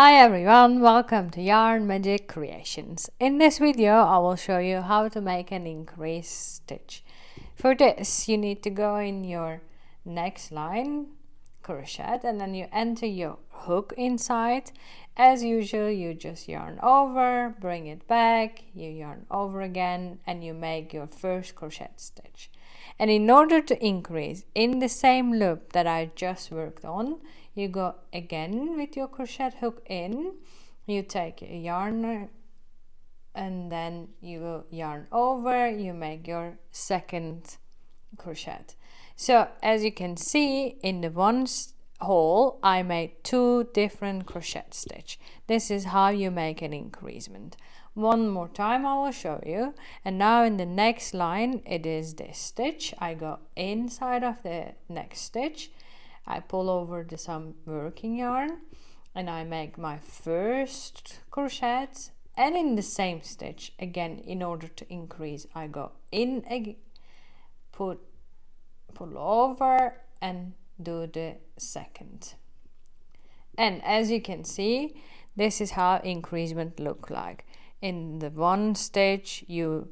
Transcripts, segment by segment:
Hi everyone, welcome to Yarn Magic Creations. In this video I will show you how to make an increase stitch. For this you need to go in your next line, crochet, and then you enter your hook inside. As usual, you just yarn over, bring it back, you yarn over again, and you make your first crochet stitch. And in order to increase in the same loop that I just worked on, you go again with your crochet hook in, you take a yarn and then you go yarn over, you make your second crochet. So as you can see, in the one hole I made two different crochet stitch. This is how you make an increasement. One more time I will show you. And now in the next line it is this stitch. I go inside of the next stitch, I pull over some working yarn and I make my first crochet, and in the same stitch again, in order to increase, I go in again, pull over and do the second. And as you can see, this is how increasement look like. In the one stitch you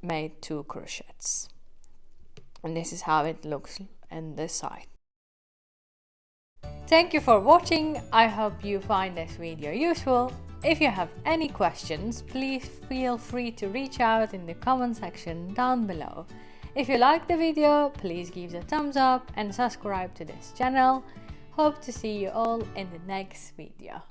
made two crochets, and this is how it looks on this side. Thank you for watching. I hope you find this video useful. If you have any questions, please feel free to reach out in the comment section down below. If you like the video, please give it a thumbs up and subscribe to this channel. Hope to see you all in the next video.